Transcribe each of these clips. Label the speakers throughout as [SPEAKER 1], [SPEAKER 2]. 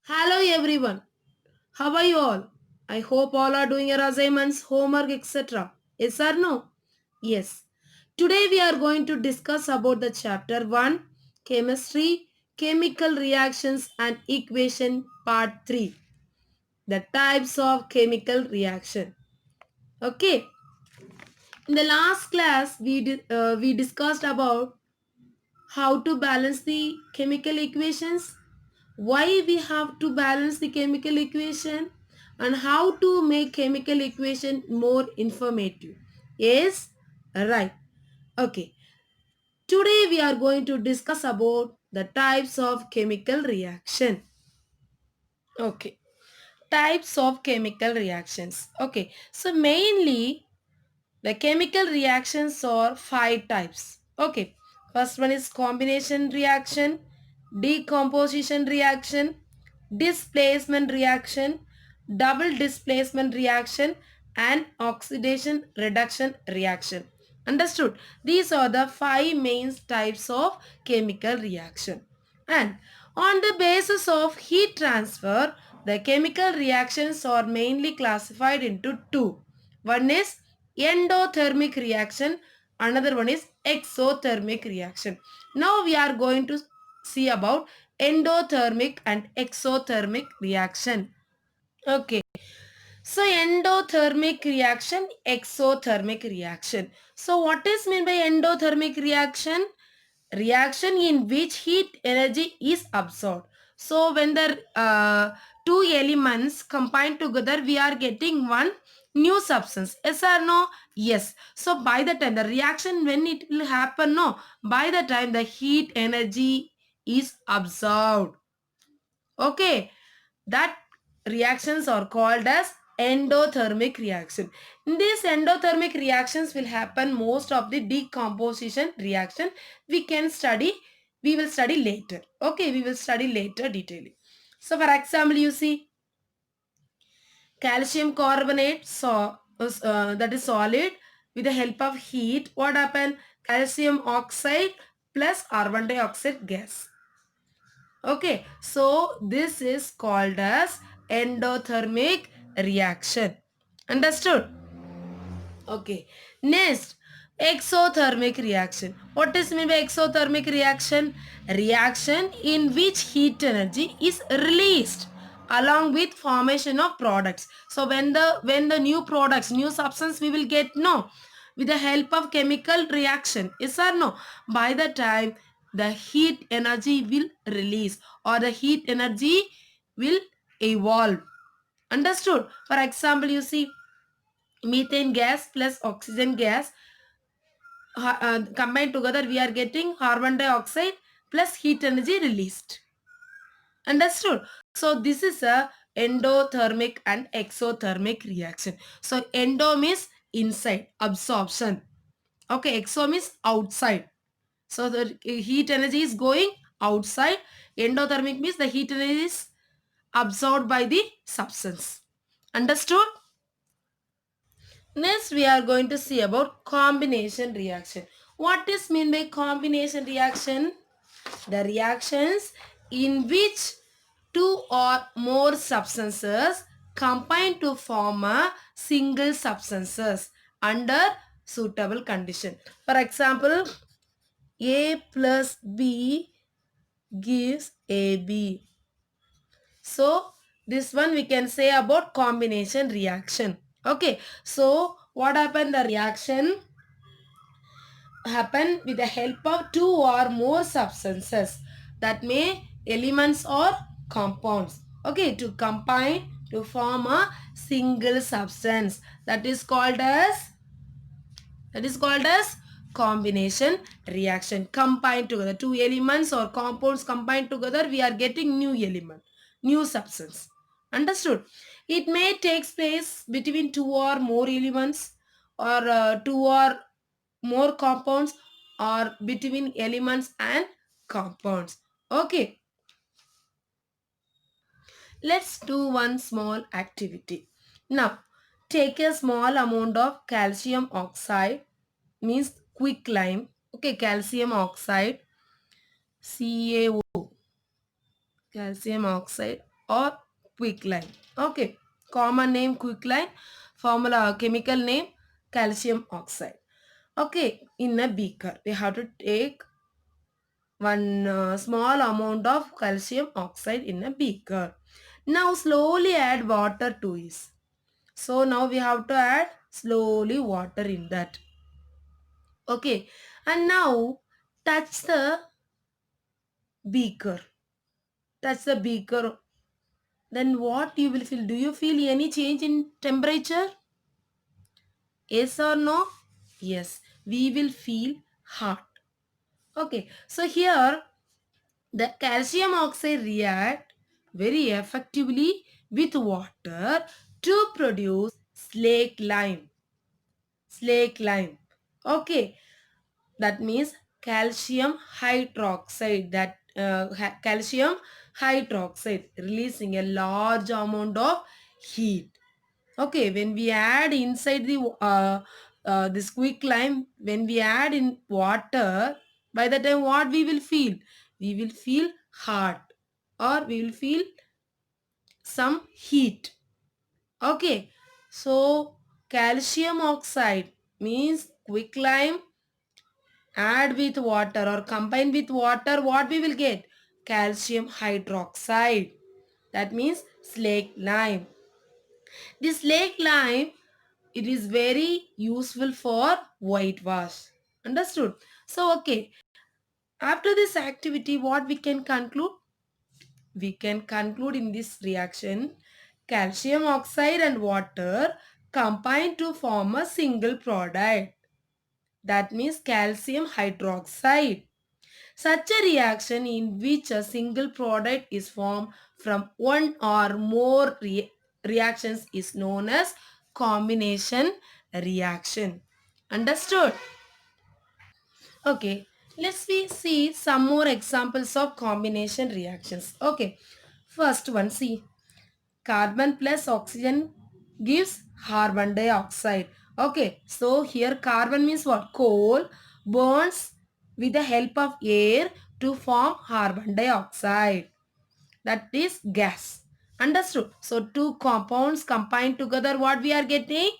[SPEAKER 1] Hello everyone. How are you all? I hope all are doing your assignments, homework, etc. Yes or no? Yes. Today we are going to discuss about the chapter 1 chemistry, chemical reactions and equation part 3 the types of chemical reaction. Okay. In the last class we discussed about how to balance the chemical equations, why we have to balance the chemical equation, and how to make chemical equation more informative. Yes, right. Okay, today we are going to discuss about the types of chemical reaction. Okay, types of chemical reactions. Okay, so mainly the chemical reactions are five types. Okay, first one is combination reaction, decomposition reaction, displacement reaction, double displacement reaction, and oxidation reduction reaction. Understood? These are the five main types of chemical reaction. And on the basis of heat transfer, the chemical reactions are mainly classified into two. One is endothermic reaction, another one is exothermic reaction. Now we are going to see about endothermic and exothermic reaction. Okay, so endothermic reaction, exothermic reaction. So what is meant by endothermic reaction? Reaction in which heat energy is absorbed. So when the two elements combine together, we are getting one new substance. Yes or no? Yes. So by the time the reaction, when it will happen, no, by the time the heat energy is absorbed. Okay, that reactions are called as endothermic reaction. In these endothermic reactions will happen most of the decomposition reaction. We will study later. Okay, we will study later detailing. So for example, you see calcium carbonate, that is solid, with the help of heat, what happened? Calcium oxide plus carbon dioxide gas. Okay, so this is called as endothermic reaction. Understood? Okay. Next, exothermic reaction. What is mean by exothermic reaction? Reaction in which heat energy is released along with formation of products. So when the new products, new substance we will get, no, with the help of chemical reaction, yes or no, by the time the heat energy will release or the heat energy will evolve. Understood? For example, you see methane gas plus oxygen gas combined together, we are getting carbon dioxide plus heat energy released. Understood? So this is a endothermic and exothermic reaction. So endo means inside, absorption. Okay, exo means outside. So the heat energy is going outside. Endothermic means the heat energy is absorbed by the substance. Understood? Next, we are going to see about combination reaction. What is mean by combination reaction? The reactions in which two or more substances combine to form a single substances under suitable condition. For example, A plus B gives AB. So this one we can say about combination reaction. Okay, so what happened? The reaction happen with the help of two or more substances, that may elements or compounds, okay, to combine to form a single substance, that is called as combination reaction. Combine together, two elements or compounds combined together, we are getting new element, new substance. Understood? It may take place between two or more elements, or two or more compounds, or between elements and compounds. Okay, let's do one small activity. Now, take a small amount of calcium oxide, means quick lime. Okay, calcium oxide, CaO, calcium oxide. or quicklime. Okay, common name quicklime, formula chemical name calcium oxide. Okay, in a beaker we have to take one small amount of calcium oxide in a beaker. Now slowly add water to it. So now we have to add slowly water in that. Okay, and now touch the beaker. Touch the beaker. Then what you will feel? Do you feel any change in temperature? Yes or no? Yes, we will feel hot. Okay, so here the calcium oxide react very effectively with water to produce slake lime. Slake lime. Okay, that means calcium hydroxide. Calcium hydroxide releasing a large amount of heat. Okay, when we add inside the this quicklime, when we add in water, by the time what we will feel? We will feel hot or we will feel some heat. Okay, so calcium oxide means quicklime add with water or combine with water, what we will get? Calcium hydroxide. That means slake lime. This slake lime, it is very useful for whitewash. Understood? So, okay. After this activity, what we can conclude? We can conclude in this reaction, calcium oxide and water combine to form a single product. That means calcium hydroxide. Such a reaction in which a single product is formed from one or more reactions is known as combination reaction. Understood? Okay, let's see some more examples of combination reactions. Okay, first one, see, carbon plus oxygen gives carbon dioxide. Okay, so here carbon means what? Coal burns with the help of air to form carbon dioxide. That is gas. Understood? So two compounds combined together, what we are getting?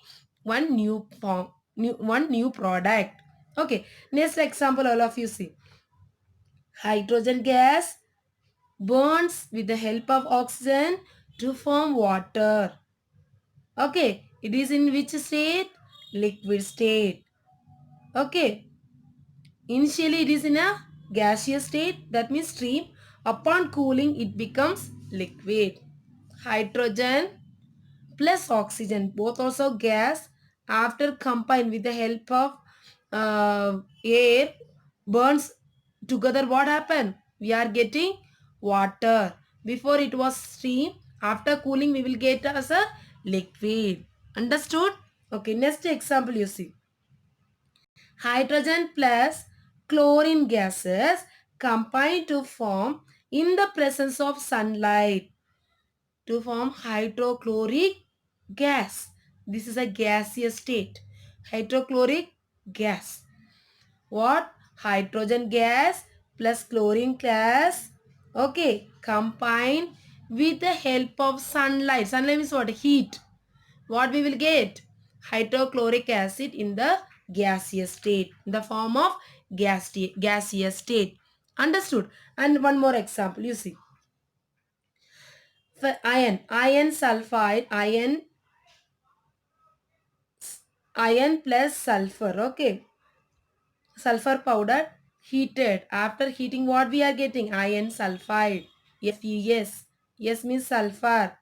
[SPEAKER 1] One new form, one new product. Okay, next example all of you see. Hydrogen gas burns with the help of oxygen to form water. Okay, it is in which state? Liquid state. Okay, initially it is in a gaseous state, that means stream. Upon cooling it becomes liquid. Hydrogen plus oxygen, both also gas, after combined with the help of air, burns together, what happened? We are getting water. Before it was steam, after cooling we will get as a liquid. Understood? Okay, next example you see. Hydrogen plus chlorine gases combine to form in the presence of sunlight to form hydrochloric gas. This is a gaseous state. Hydrochloric gas. What? Hydrogen gas plus chlorine gas. Okay. Combine with the help of sunlight. Sunlight means what? Heat. What we will get? Hydrochloric acid in the gaseous state. In the form of gaseous state. Understood? And one more example. You see. For iron sulfide, iron plus sulfur. Okay, sulfur powder heated. After heating, what we are getting? Iron sulfide. Yes means sulfur.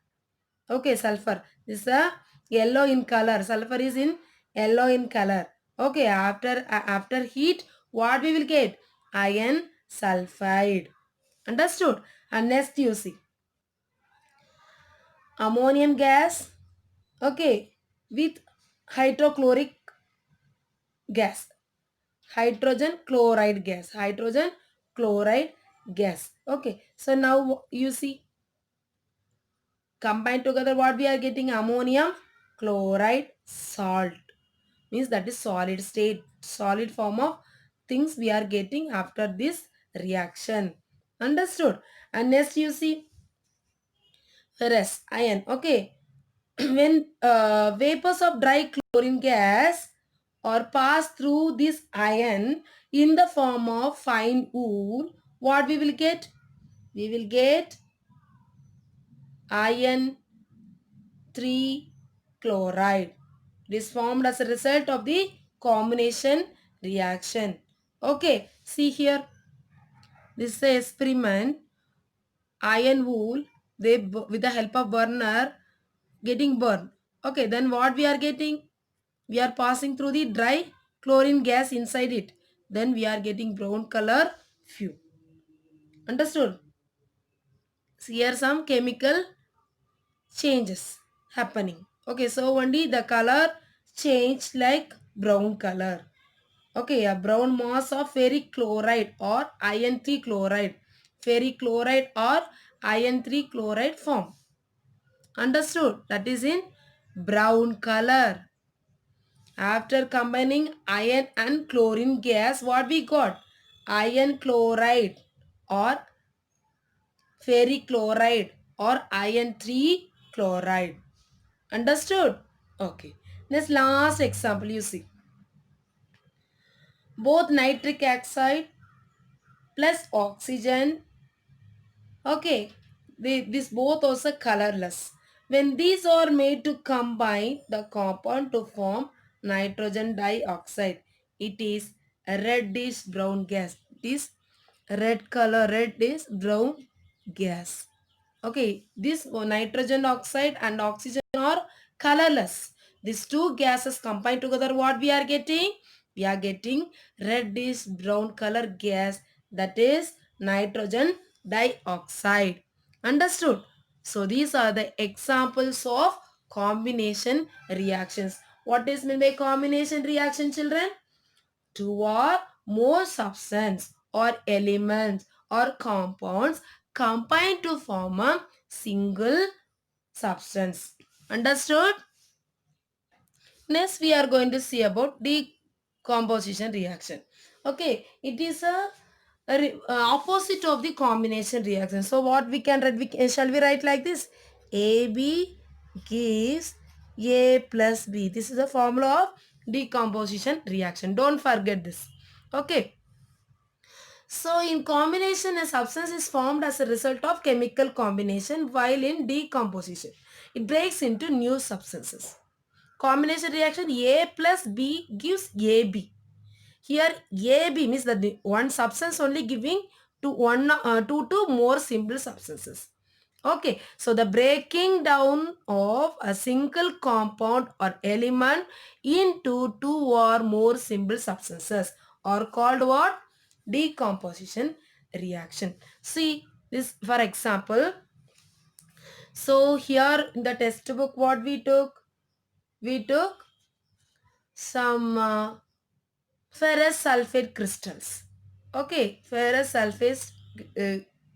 [SPEAKER 1] Okay, sulfur, this is a yellow in color. Sulfur is in yellow in color. Okay, after heat, what we will get? Iron sulfide. Understood? And next you see ammonium gas. Okay, with hydrochloric gas, hydrogen chloride gas. Okay, so now you see, combined together, what we are getting? Ammonium chloride salt, means that is solid state, solid form of things we are getting after this reaction. Understood? And next you see ferrous iron. Okay. When vapors of dry chlorine gas or pass through this iron in the form of fine wool, what we will get? We will get iron 3 chloride. It is formed as a result of the combination reaction. Okay, see here. This is a experiment. Iron wool, with the help of burner getting burned. Okay, then what we are getting? We are passing through the dry chlorine gas inside it. Then we are getting brown color fuel. Understood? So here some chemical changes happening. Okay, so only the color changed like brown color. Okay, a brown mass of ferric chloride or iron 3 chloride. Ferric chloride or iron 3 chloride form. Understood? That is in brown color. After combining iron and chlorine gas, what we got? Iron chloride or ferric chloride or iron 3 chloride. Understood? Okay. This last example you see. Both nitric oxide plus oxygen. Okay. This both also colorless. When these are made to combine the compound to form nitrogen dioxide, it is a reddish brown gas. It is red color, reddish brown gas. Okay, this nitrogen oxide and oxygen are colorless. These two gases combined together, what we are getting? We are getting reddish brown color gas, that is nitrogen dioxide. Understood? So these are the examples of combination reactions. What is meant by combination reaction, children? Two or more substance or elements or compounds combine to form a single substance. Understood? Next we are going to see about decomposition reaction. Okay, it is opposite of the combination reaction. So what we can write, shall we write like this? AB gives A plus B. This is the formula of decomposition reaction. Don't forget this. Okay. So in combination, a substance is formed as a result of chemical combination, while in decomposition, it breaks into new substances. Combination reaction, A plus B gives AB. Here AB means that the one substance only giving two to more simple substances. Okay, so the breaking down of a single compound or element into two or more simple substances are called what? Decomposition reaction. See this for example. So here in the textbook what we took? We took some ferrous sulfate crystals. Okay, ferrous sulfate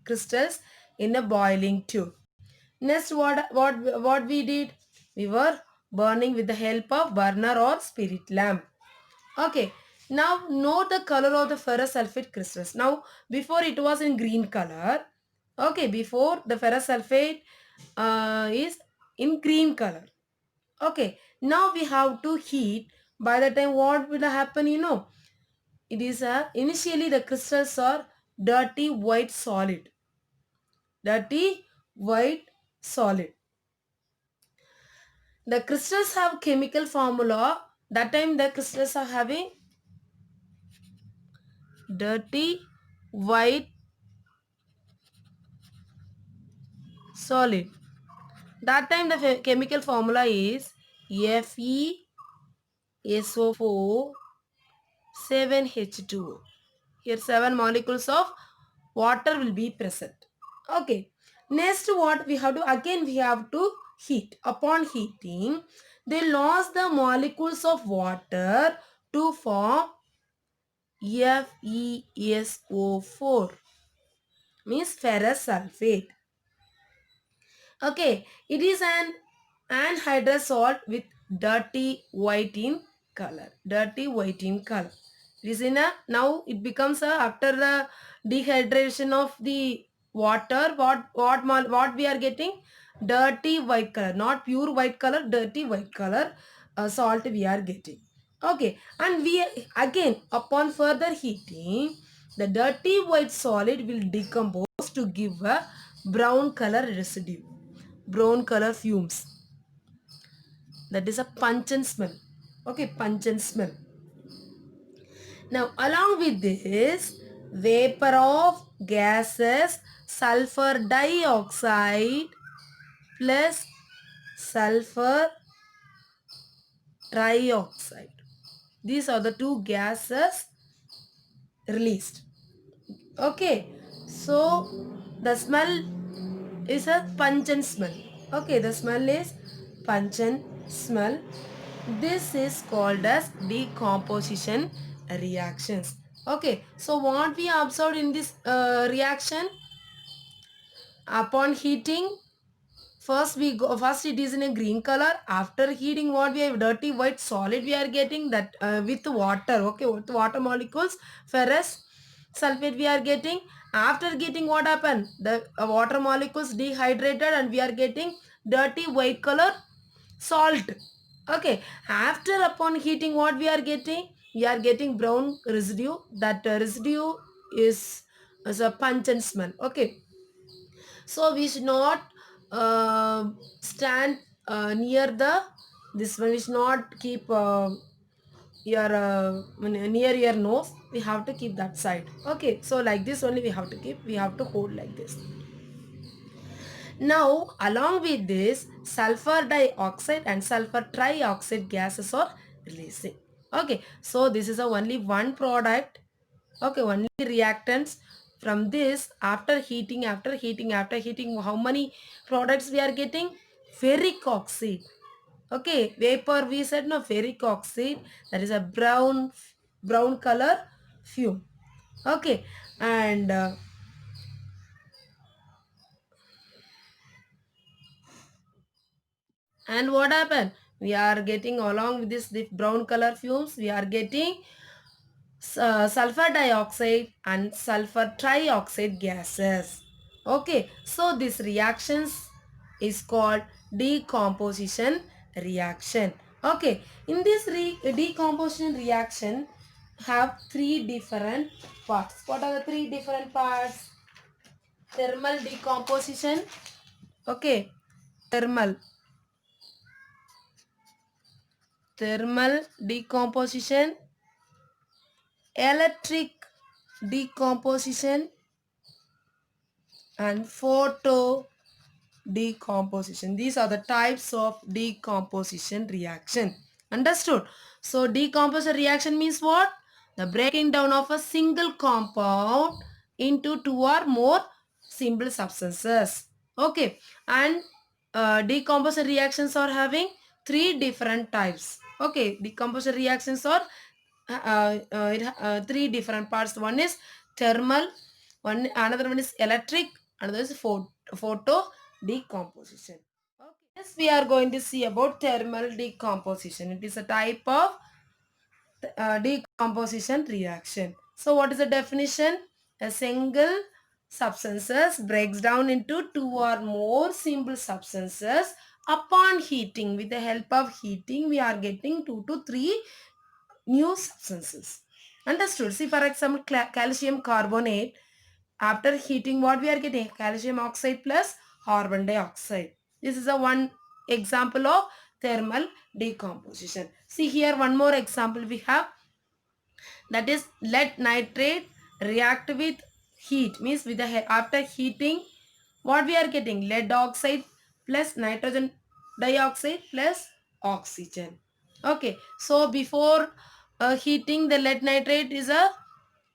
[SPEAKER 1] crystals in a boiling tube. Next, what we did? We were burning with the help of burner or spirit lamp. Okay. Now note the color of the ferrous sulfate crystals. Now before it was in green color. Okay. Before the ferrous sulfate is in green color. Okay. Now we have to heat. By the time what will happen? It is initially the crystals are dirty white solid. Dirty white solid. The crystals have chemical formula. That time the crystals are having dirty white solid. That time the chemical formula is FeSO4 7H2O. Here 7 molecules of water will be present. Okay. Next what we have to, again we have to heat. Upon heating, they lost the molecules of water to form FeSO4, means ferrous sulfate. Okay, it is an anhydrous salt with dirty white in color. Dirty white in color. It is in a, now it becomes a, after the dehydration of the water, what we are getting? dirty white color, not pure white color, dirty white color salt we are getting. Okay, and we again upon further heating, the dirty white solid will decompose to give a brown color residue, brown color fumes. That is a pungent smell. Okay, pungent smell. Now, along with this, vapor of gases, sulfur dioxide plus sulfur trioxide. These are the two gases released. Okay, so the smell is a pungent smell. Okay, the smell is pungent smell. This is called as decomposition reactions. Okay, so what we observed in this reaction, upon heating, first it is in a green color. After heating, what we have, dirty white solid we are getting, that with water. Okay, with water molecules, ferrous sulfate we are getting. After getting, what happened, the water molecules dehydrated and we are getting dirty white color salt. Okay, after upon heating, what we are getting, we are getting brown residue. That residue is a pungent smell. Okay, so we should not stand near the this one. We should not keep your near your nose. We have to keep that side. Okay, so like this only we have to keep, we have to hold like this. Now, along with this, sulfur dioxide and sulfur trioxide gases are releasing. Okay, so this is a only one product. Okay, only reactants. From this, after heating, how many products we are getting? Ferric oxide. Okay, vapor we said, no, ferric oxide, that is a brown color fume. Okay, and what happened? We are getting, along with this brown color fumes, we are getting sulfur dioxide and sulfur trioxide gases. Okay, so this reactions is called decomposition reaction. Okay, in this decomposition reaction have three different parts. What are the three different parts? Thermal decomposition. Okay, thermal thermal decomposition, electric decomposition, and photo decomposition. These are the types of decomposition reaction. Understood? So decomposition reaction means what? The breaking down of a single compound into two or more simple substances. Okay, and decomposition reactions are having three different types. Okay, decomposition reactions are three different parts. One is thermal, another one is electric, another is photo decomposition. Okay. Yes, we are going to see about thermal decomposition. It is a type of decomposition reaction. So what is the definition? A single substances breaks down into two or more simple substances. Upon heating, with the help of heating, we are getting two to three new substances. Understood? See, for example, calcium carbonate. After heating, what we are getting? Calcium oxide plus carbon dioxide. This is a one example of thermal decomposition. See here, one more example we have, that is lead nitrate react with heat, means with the after heating, what we are getting? Lead oxide plus nitrogen dioxide plus oxygen. Okay, so before heating, the lead nitrate is a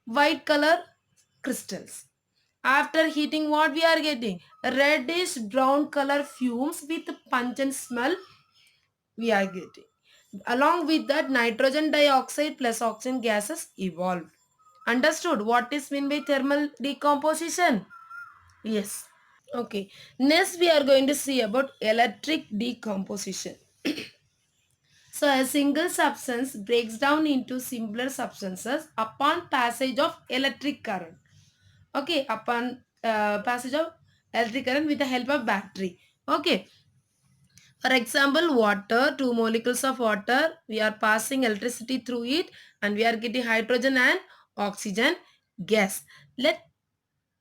[SPEAKER 1] white color crystals. After heating, what we are getting? Reddish brown color fumes with pungent smell we are getting. Along with that, nitrogen dioxide plus oxygen gases evolved. Understood what is meant by thermal decomposition? Yes. Okay. Next, we are going to see about electric decomposition. So, a single substance breaks down into simpler substances upon passage of electric current. Okay, upon passage of electric current with the help of battery. Okay. For example, water, two molecules of water, we are passing electricity through it and we are getting hydrogen and oxygen gas. Let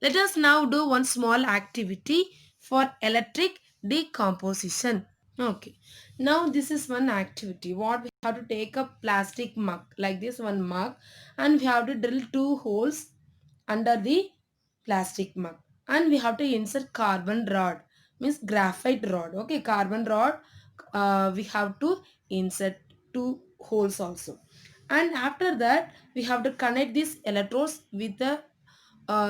[SPEAKER 1] us now do one small activity for electric decomposition. Okay. Now this is one activity. What we have to take a plastic mug like this one mug and we have to drill two holes under the plastic mug and we have to insert carbon rod means graphite rod. Okay, carbon rod. We have to insert two holes also. And after that we have to connect these electrodes with the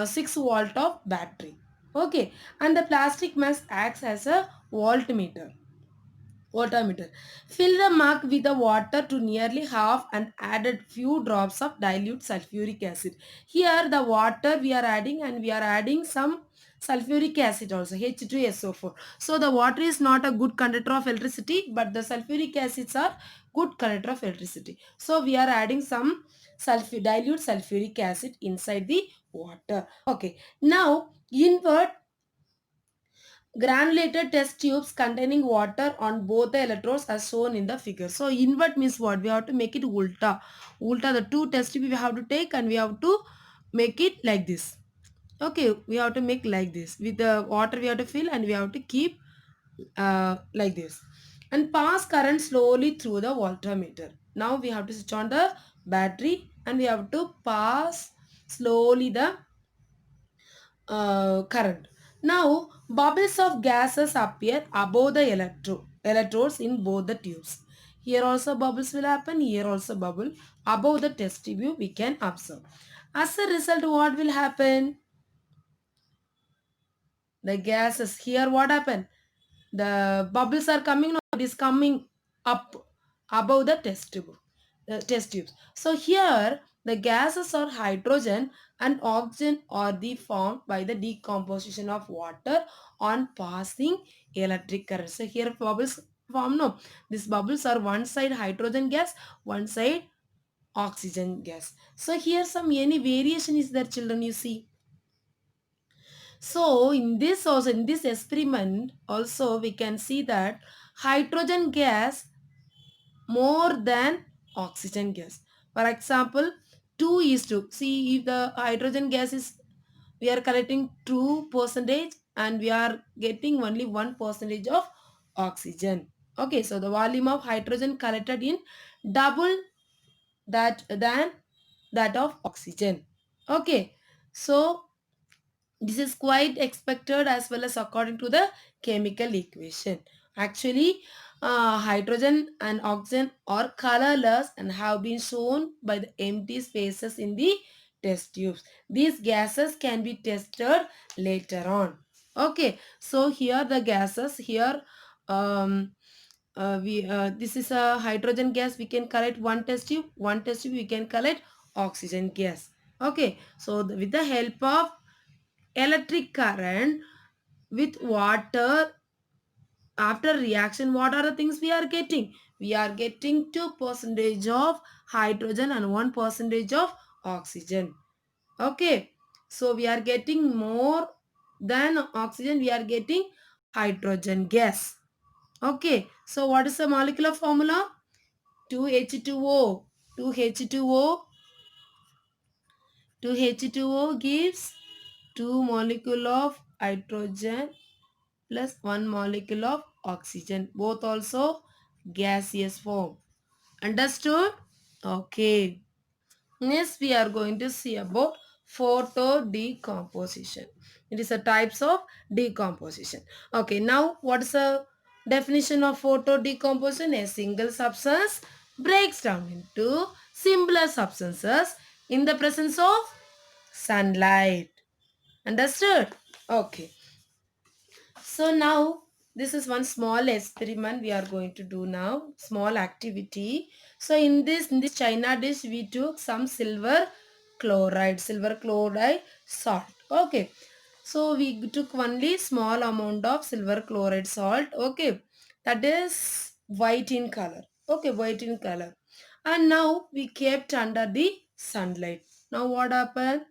[SPEAKER 1] 6 volt of battery. Okay, and the plastic mass acts as a voltmeter. Voltmeter. Fill the mug with the water to nearly half and added few drops of dilute sulfuric acid. Here the water we are adding and we are adding some sulfuric acid also H2SO4. So the water is not a good conductor of electricity but the sulfuric acids are good conductor of electricity. So we are adding some dilute sulfuric acid inside the water. Okay. Now invert granulated test tubes containing water on both the electrodes as shown in the figure. So invert means what? We have to make it ulta. Ulta, the two test tube we have to take and we have to make it like this. Okay, we have to make like this. With the water we have to fill and we have to keep like this. And pass current slowly through the voltmeter. Now we have to switch on the battery and we have to pass slowly the current. Now, bubbles of gases appear above the electrodes in both the tubes. Here also bubbles will happen, here also bubble. Above the test tube we can observe. As a result, what will happen? The gases, here what happened? The bubbles are coming, no, it is coming up above the test tubes. So here the gases are hydrogen and oxygen are the formed by the decomposition of water on passing electric current. So here bubbles form, no, these bubbles are one side hydrogen gas, one side oxygen gas. So here some any variation is there, children, you see. So in this experiment also we can see that hydrogen gas more than oxygen gas. For example, 2 is to see if the hydrogen gas is we are collecting 2 percentage and we are getting only 1 percentage of oxygen. Okay, so the volume of hydrogen collected in double that than that of oxygen. Okay, so this is quite expected as well as according to the chemical equation. Actually, hydrogen and oxygen are colorless and have been shown by the empty spaces in the test tubes. These gases can be tested later on. Okay, so here the gases here um, we this is a hydrogen gas. We can collect one test tube we can collect oxygen gas. Okay, so with the help of electric current with water after reaction, what are the things we are getting? We are getting 2 percentage of hydrogen and 1 percentage of oxygen. Okay, so we are getting more than oxygen, we are getting hydrogen gas. Okay, so what is the molecular formula? 2H2O. 2H2O 2H2O gives 2 molecule of hydrogen plus 1 molecule of oxygen. Both also gaseous form. Understood? Okay. Next we are going to see about photo decomposition. It is a types of decomposition. Okay, now what is the definition of photo decomposition? A single substance breaks down into simpler substances in the presence of sunlight. Understood? Okay. So now this is one small experiment we are going to do now. Small activity. So in this China dish we took some silver chloride salt. Okay. So we took only small amount of silver chloride salt. Okay. That is white in color. Okay, white in color. And now we kept under the sunlight. Now what happened?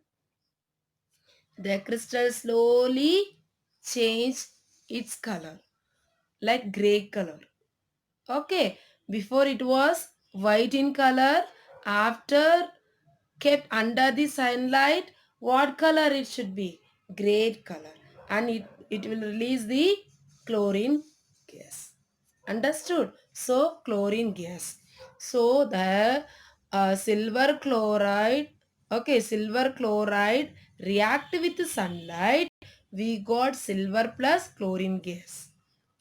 [SPEAKER 1] The crystal slowly changed its color. like gray color. Okay, before it was white in color. After kept under the sunlight, what color it should be? Gray color. And it will release the chlorine gas. Understood? So chlorine gas. So the silver chloride, okay, silver chloride react with sunlight. We got silver plus chlorine gas.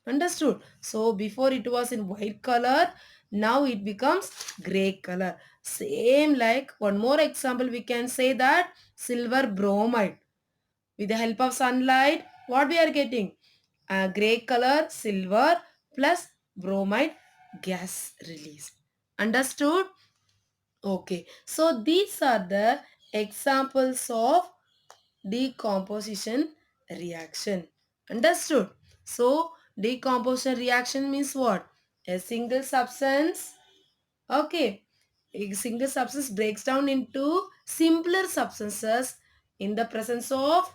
[SPEAKER 1] Understood? So before it was in white color, now it becomes gray color. Same like one more example, we can say that silver bromide. With the help of sunlight, what we are getting? A gray color silver plus bromide gas release. Understood? Okay. So these are the examples of decomposition reaction. Understood? So decomposition reaction means what? A single substance, okay, a single substance breaks down into simpler substances in the presence of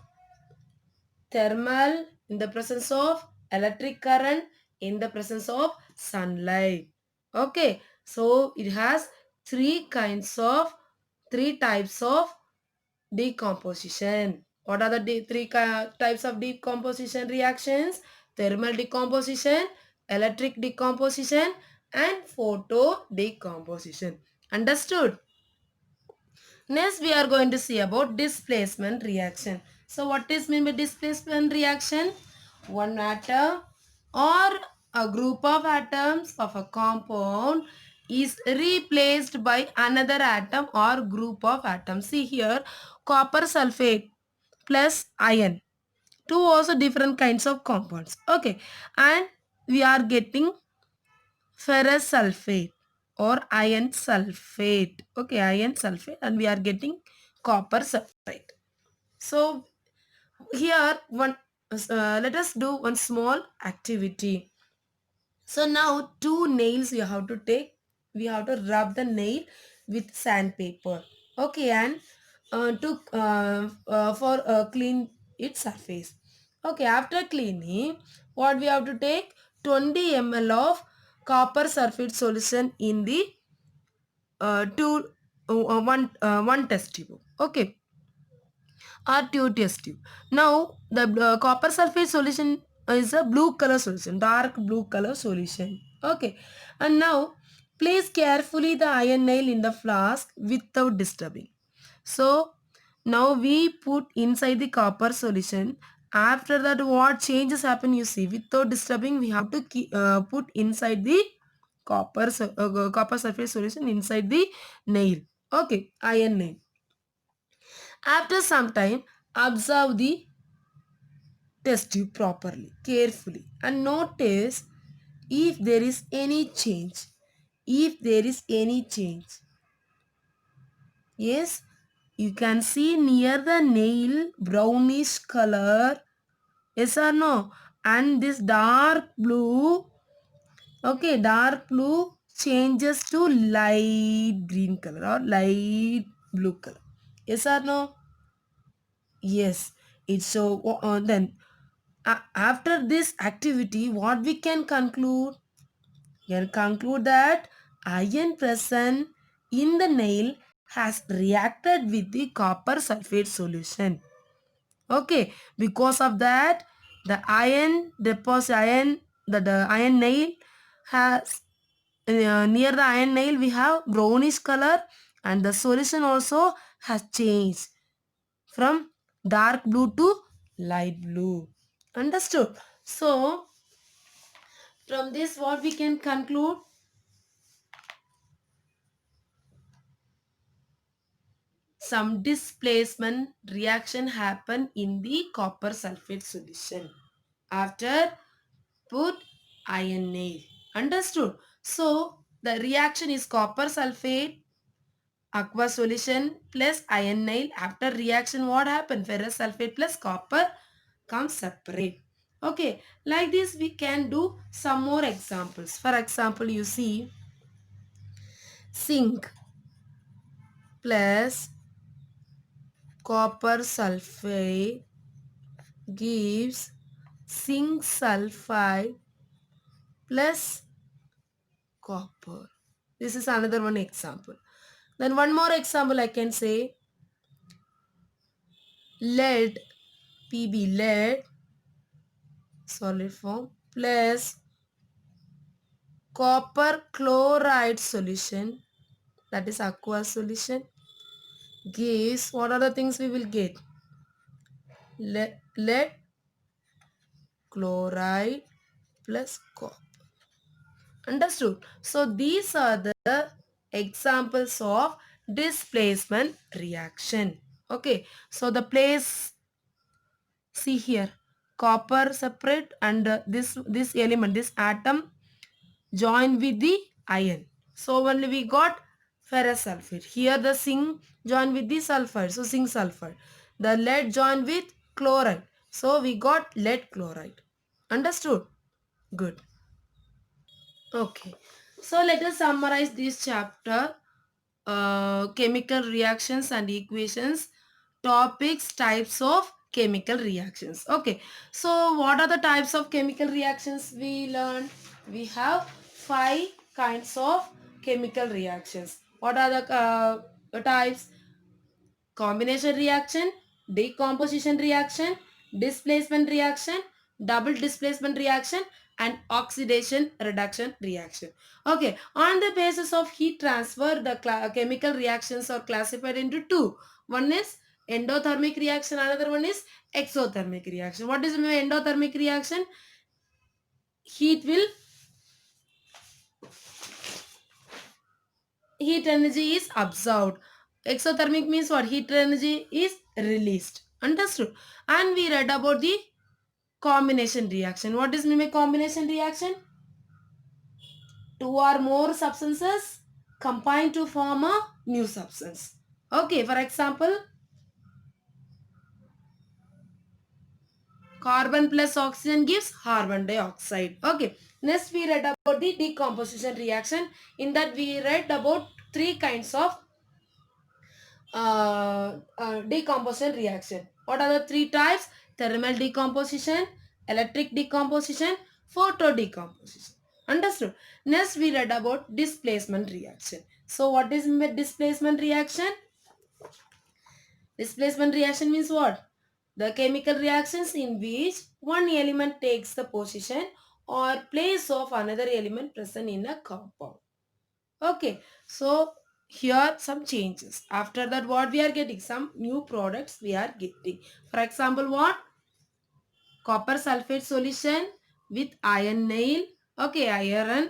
[SPEAKER 1] thermal, in the presence of electric current, in the presence of sunlight. Okay, so it has three types of decomposition. What are the types of decomposition reactions? Thermal decomposition, electric decomposition, and photo decomposition. Understood? Next, we are going to see about displacement reaction. So, what is mean by displacement reaction? One atom or a group of atoms of a compound is replaced by another atom or group of atoms. See here, copper sulfate plus iron. Two also different kinds of compounds. Okay, and we are getting ferrous sulfate or iron sulfate. Okay, iron sulfate, and we are getting copper sulfate. So here one let us do one small activity. So now two nails you have to take. We have to rub the nail with sandpaper. Okay, and to for clean its surface. Okay, after cleaning, what we have to take? 20 ml of copper sulfate solution in the two one test tube. Okay, or two test tube. Now the copper sulfate solution is a blue color solution, dark blue color solution. Okay, and now place carefully the iron nail in the flask without disturbing. So now we put inside the copper solution. After that, what changes happen? You see, without disturbing, we have to put inside the copper sulfate solution inside the nail. Okay, iron nail. After some time, observe the test tube properly, carefully, and notice if there is any change. If there is any change. Yes, you can see near the nail brownish color. Yes or no? And this dark blue, okay, dark blue changes to light green color or light blue color. Yes or no? Yes. It's so then after this activity, what we can conclude? We can conclude that iron present in the nail has reacted with the copper sulfate solution. Okay, because of that, the iron deposit iron the iron nail has near the iron nail we have brownish color, and the solution also has changed from dark blue to light blue. Understood? So from this what we can conclude? Some displacement reaction happen in the copper sulfate solution after put iron nail. Understood? So the reaction is copper sulfate aqua solution plus iron nail. After reaction what happened? Ferrous sulfate plus copper comes separate. Okay, like this we can do some more examples. For example, you see zinc plus copper sulfate gives zinc sulfide plus copper. This is another one example. Then one more example I can say lead, Pb lead, solid form, plus copper chloride solution, that is aqueous solution, gives, what are the things we will get? Lead chloride plus copper. Understood? So these are the examples of displacement reaction. Okay. So the place, see here, copper separate and this element, this atom join with the iron. So only we got ferrous sulfate. Here the zinc join with the sulfide. So zinc sulfide. The lead join with chloride. So we got lead chloride. Understood? Good. Okay. So let us summarize this chapter. Chemical reactions and equations. Topics, types of chemical reactions. Okay. So what are the types of chemical reactions we learned? We have 5 kinds of chemical reactions. What are the types? Combination reaction, decomposition reaction, displacement reaction, double displacement reaction, and oxidation reduction reaction. Okay, on the basis of heat transfer, the chemical reactions are classified into two. One is endothermic reaction, another one is exothermic reaction. What is endothermic reaction? Heat energy is absorbed. Exothermic means what? Heat energy is released. Understood? And we read about the combination reaction. What is mean by combination reaction? Two or more substances combine to form a new substance. Okay, for example, carbon plus oxygen gives carbon dioxide. Okay, next we read about the decomposition reaction. In that we read about 3 kinds of decomposition reaction. What are the 3 types? Thermal decomposition, electric decomposition, photo decomposition. Understood? Next we read about displacement reaction. So what is displacement reaction? Displacement reaction means what? The chemical reactions in which one element takes the position or place of another element present in a compound. Okay, so here some changes. After that, what we are getting? Some new products we are getting. For example, what? Copper sulfate solution with iron nail. Okay, iron.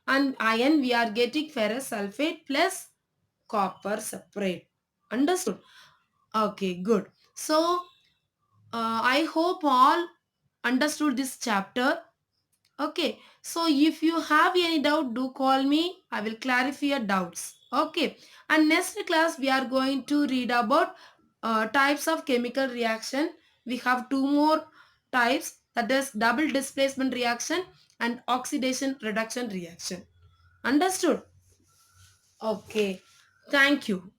[SPEAKER 1] And iron we are getting ferrous sulfate plus copper separate. Understood? Okay, good. So, I hope all understood this chapter. Okay, so if you have any doubt, do call me. I will clarify your doubts. Okay, and next class we are going to read about types of chemical reaction. We have 2 more types, that is double displacement reaction and oxidation reduction reaction. Understood? Okay, thank you.